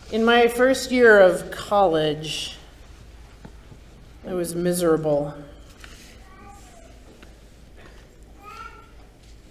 In my first year of college, I was miserable.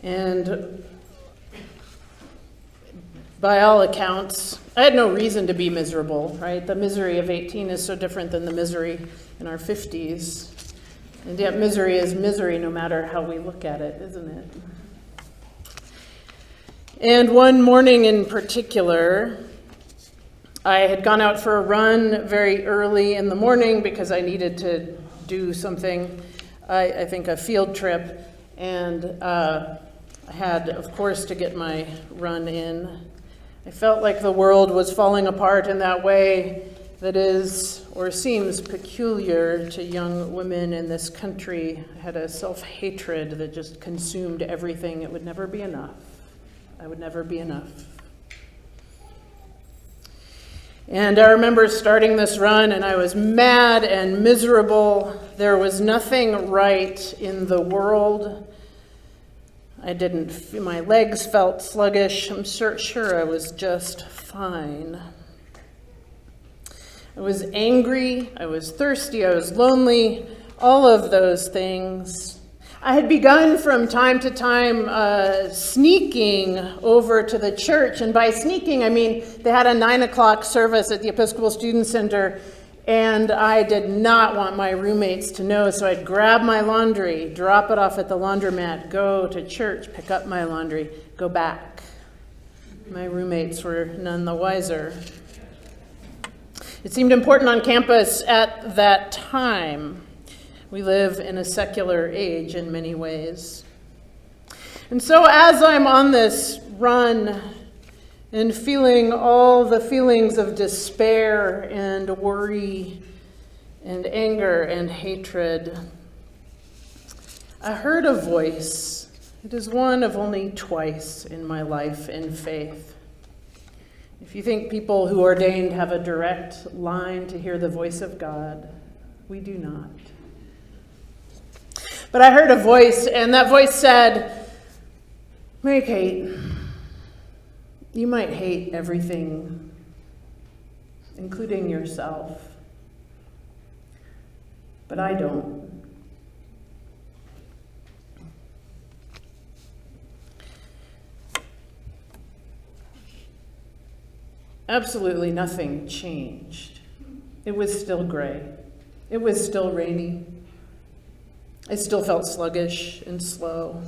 And by all accounts, I had no reason to be miserable, right? The misery of 18 is so different than the misery in our 50s. And yet misery is misery no matter how we look at it, isn't it? And one morning in particular, I had gone out for a run very early in the morning because I needed to do something, I think a field trip, and I had, of course, to get my run in. I felt like the world was falling apart in that way that is or seems peculiar to young women in this country. I had a self-hatred that just consumed everything. It would never be enough. I would never be enough. And I remember starting this run, and I was mad and miserable. There was nothing right in the world. My legs felt sluggish. I'm sure I was just fine. I was angry, I was thirsty, I was lonely, all of those things. I had begun from time to time sneaking over to the church, and by sneaking I mean they had a 9 o'clock service at the Episcopal Student Center, and I did not want my roommates to know, so I'd grab my laundry, drop it off at the laundromat, go to church, pick up my laundry, go back. My roommates were none the wiser. It seemed important on campus at that time. We live in a secular age in many ways. And so as I'm on this run and feeling all the feelings of despair and worry and anger and hatred, I heard a voice. It is one of only twice in my life in faith. If you think people who ordained have a direct line to hear the voice of God, we do not. But I heard a voice, and that voice said, "Mary Kate, you might hate everything, including yourself, but I don't." Absolutely nothing changed. It was still gray. It was still rainy. I still felt sluggish and slow.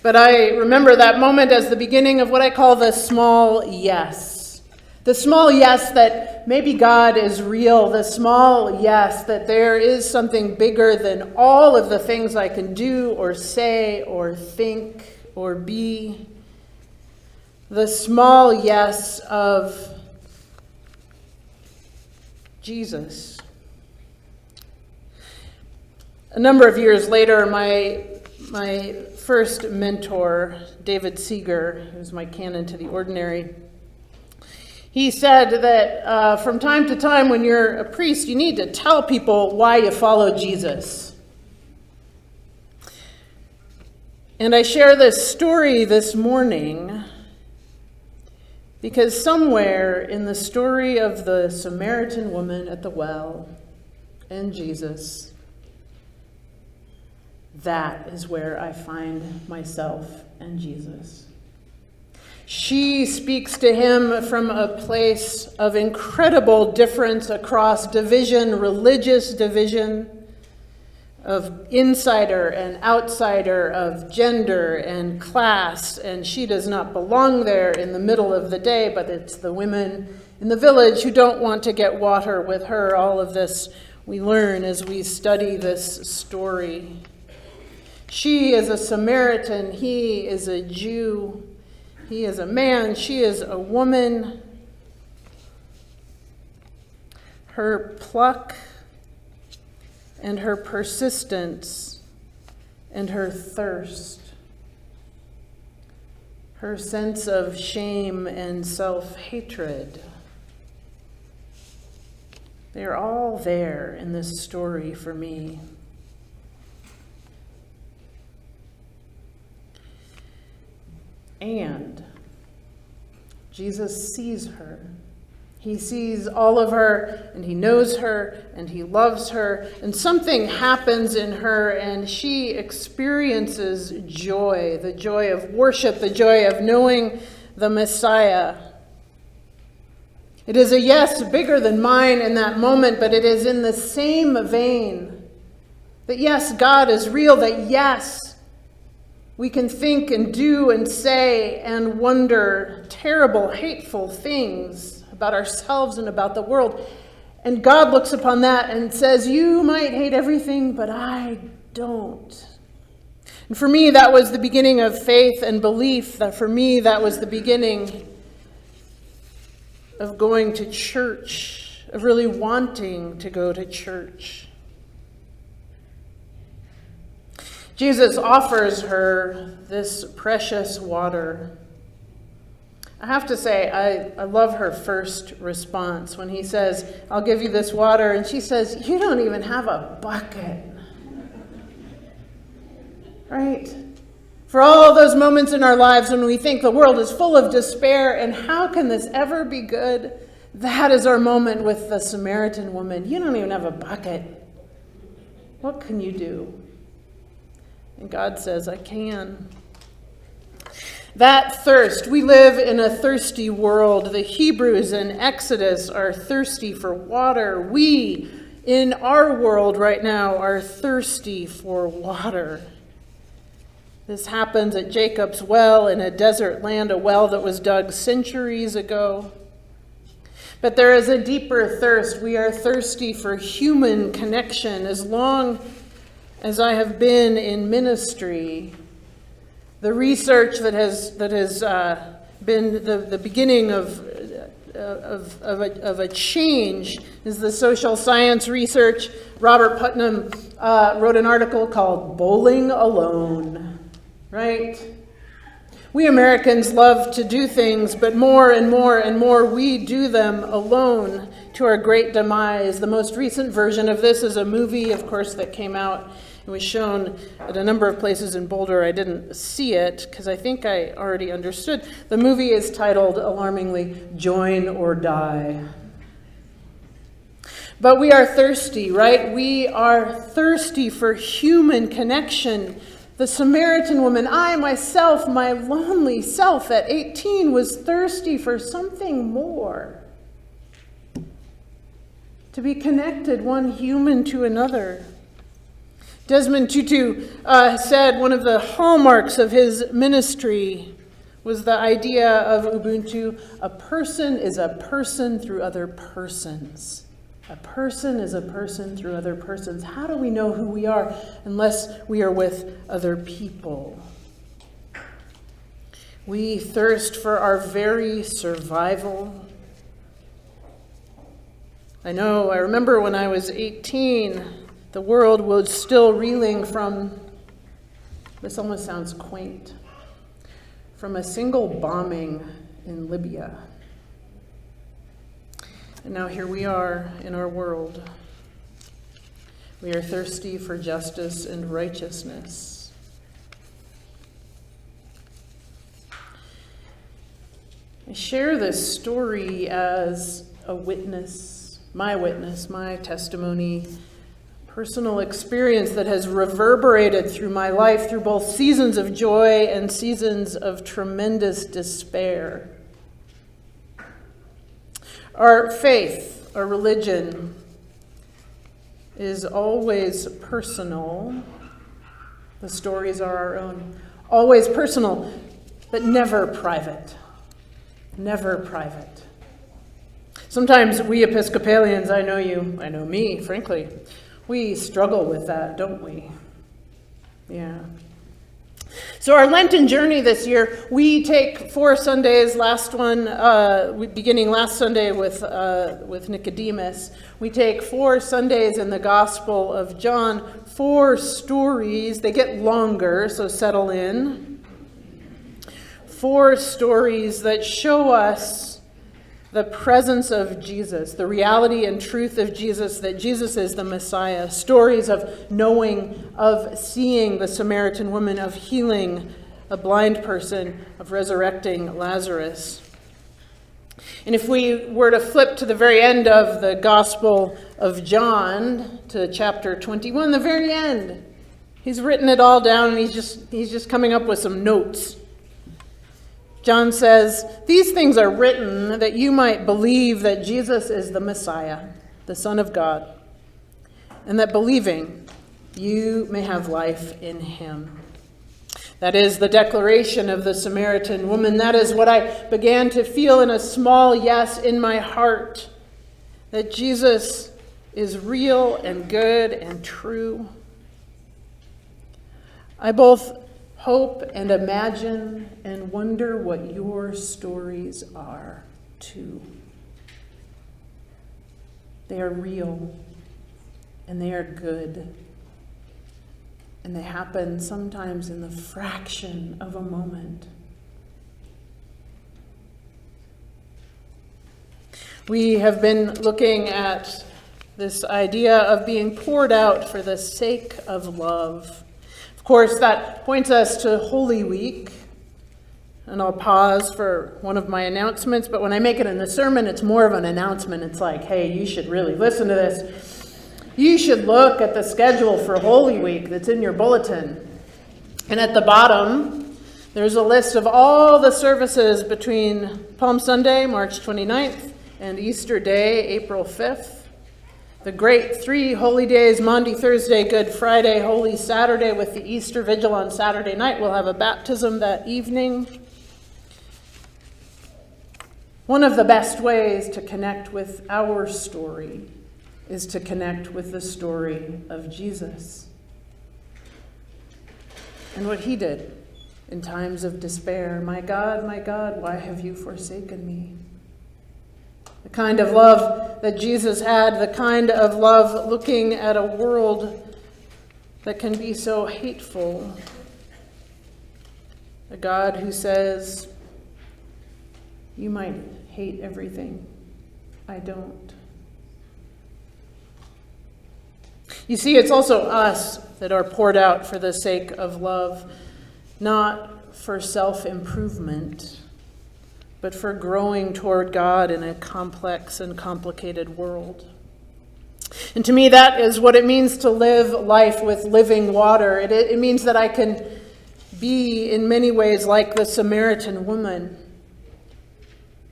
But I remember that moment as the beginning of what I call the small yes. The small yes that maybe God is real. The small yes that there is something bigger than all of the things I can do or say or think or be. The small yes of Jesus. A number of years later, my first mentor, David Seeger, who's my canon to the ordinary, he said that from time to time when you're a priest, you need to tell people why you follow Jesus. And I share this story this morning because somewhere in the story of the Samaritan woman at the well and Jesus, that is where I find myself and Jesus. She speaks to him from a place of incredible difference across division, religious division, of insider and outsider, of gender and class, and she does not belong there in the middle of the day, but it's the women in the village who don't want to get water with her. All of this we learn as we study this story. She is a Samaritan, he is a Jew, he is a man, she is a woman. Her pluck and her persistence and her thirst, her sense of shame and self-hatred, they are all there in this story for me. And Jesus sees her. He sees all of her, and he knows her, and he loves her, and something happens in her, and she experiences joy, the joy of worship, the joy of knowing the Messiah. It is a yes bigger than mine in that moment, but it is in the same vein that yes, God is real, that yes, we can think and do and say and wonder terrible, hateful things about ourselves and about the world. And God looks upon that and says, you might hate everything, but I don't. And for me, that was the beginning of faith and belief. That for me, that was the beginning of going to church, of really wanting to go to church. Jesus offers her this precious water. I have to say, I love her first response when he says, I'll give you this water. And she says, you don't even have a bucket. Right? For all those moments in our lives when we think the world is full of despair and how can this ever be good? That is our moment with the Samaritan woman. You don't even have a bucket. What can you do? And God says, I can. That thirst, we live in a thirsty world. The Hebrews in Exodus are thirsty for water. We, in our world right now, are thirsty for water. This happens at Jacob's well in a desert land, a well that was dug centuries ago. But there is a deeper thirst. We are thirsty for human connection. As long as I have been in ministry, the research that has been the beginning of a change is the social science research. Robert Putnam wrote an article called Bowling Alone, right? We Americans love to do things, but more and more and more we do them alone to our great demise. The most recent version of this is a movie, of course, that came out. It was shown at a number of places in Boulder. I didn't see it because I think I already understood. The movie is titled, alarmingly, Join or Die. But we are thirsty, right? We are thirsty for human connection. The Samaritan woman, I myself, my lonely self at 18, was thirsty for something more. To be connected, one human to another. Desmond Tutu said one of the hallmarks of his ministry was the idea of Ubuntu. A person is a person through other persons. A person is a person through other persons. How do we know who we are unless we are with other people? We thirst for our very survival. I remember when I was 18, the world was still reeling from, this almost sounds quaint, from a single bombing in Libya. And now here we are in our world. We are thirsty for justice and righteousness. I share this story as a witness, my testimony, personal experience that has reverberated through my life through both seasons of joy and seasons of tremendous despair. Our faith, our religion, is always personal. The stories are our own. Always personal, but never private. Never private. Sometimes we Episcopalians, I know you, I know me, frankly, we struggle with that, don't we? Yeah. So our Lenten journey this year, we take 4 Sundays, beginning last Sunday with Nicodemus. We take 4 Sundays in the Gospel of John, 4 stories. They get longer, so settle in. 4 stories that show us the presence of Jesus, the reality and truth of Jesus, that Jesus is the Messiah. Stories of knowing, of seeing the Samaritan woman, of healing a blind person, of resurrecting Lazarus. And if we were to flip to the very end of the Gospel of John, to chapter 21, the very end, he's written it all down and he's just coming up with some notes. John says, "These things are written that you might believe that Jesus is the Messiah, the Son of God, and that believing you may have life in him." That is the declaration of the Samaritan woman. That is what I began to feel in a small yes in my heart, that Jesus is real and good and true. I both hope and imagine and wonder what your stories are too. They are real and they are good. And they happen sometimes in the fraction of a moment. We have been looking at this idea of being poured out for the sake of love. Of course, that points us to Holy Week. And I'll pause for one of my announcements, but when I make it in the sermon, it's more of an announcement. It's like, hey, you should really listen to this. You should look at the schedule for Holy Week that's in your bulletin. And at the bottom, there's a list of all the services between Palm Sunday, March 29th, and Easter Day, April 5th. The great 3 holy days, Maundy, Thursday, Good Friday, Holy Saturday, with the Easter Vigil on Saturday night. We'll have a baptism that evening. One of the best ways to connect with our story is to connect with the story of Jesus and what he did in times of despair. My God, why have you forsaken me? The kind of love that Jesus had, the kind of love looking at a world that can be so hateful. A God who says, you might hate everything, I don't. You see, it's also us that are poured out for the sake of love, not for self-improvement, but for growing toward God in a complex and complicated world. And to me, that is what it means to live life with living water. It means that I can be, in many ways, like the Samaritan woman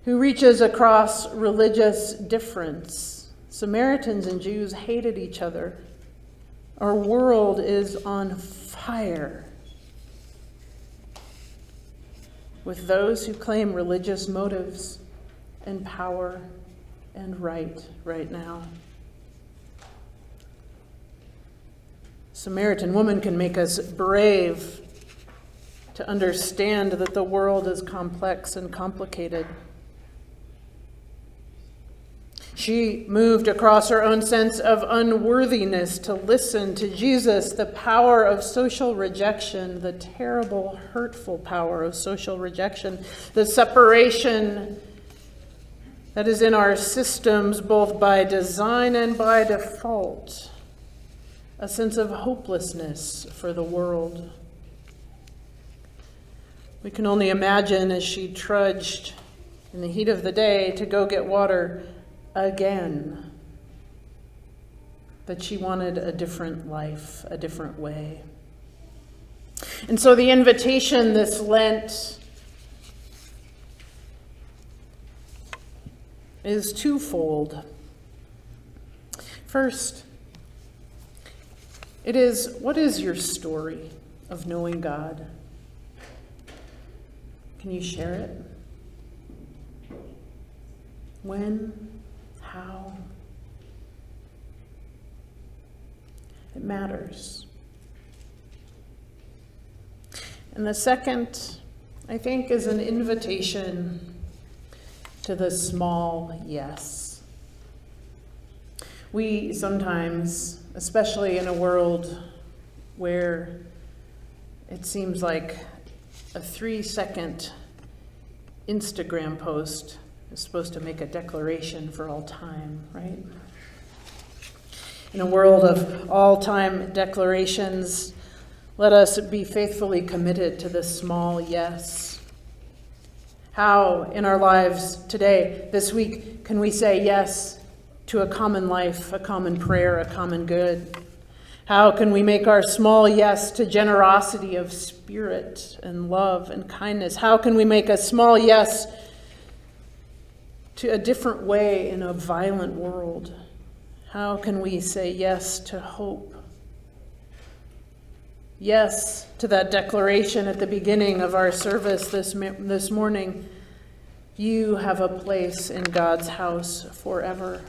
who reaches across religious difference. Samaritans and Jews hated each other. Our world is on fire with those who claim religious motives and power and right now. Samaritan woman can make us brave to understand that the world is complex and complicated. She moved across her own sense of unworthiness to listen to Jesus, the power of social rejection, the terrible, hurtful power of social rejection, the separation that is in our systems both by design and by default, a sense of hopelessness for the world. We can only imagine as she trudged in the heat of the day to go get water again, that she wanted a different life, a different way. And so the invitation this Lent is twofold. First, it is, what is your story of knowing God? Can you share it? When? How? It matters. And the second, I think, is an invitation to the small yes. We sometimes, especially in a world where it seems like a 3-second Instagram post is supposed to make a declaration for all time, right? In a world of all-time declarations, let us be faithfully committed to the small yes. How in our lives today, this week, can we say yes to a common life, a common prayer, a common good? How can we make our small yes to generosity of spirit and love and kindness? How can we make a small yes to a different way in a violent world? How can we say yes to hope? Yes to that declaration at the beginning of our service this morning. You have a place in God's house forever.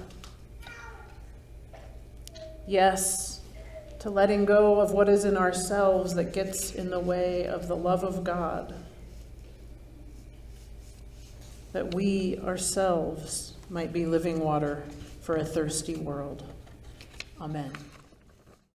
Yes to letting go of what is in ourselves that gets in the way of the love of God, that we ourselves might be living water for a thirsty world. Amen.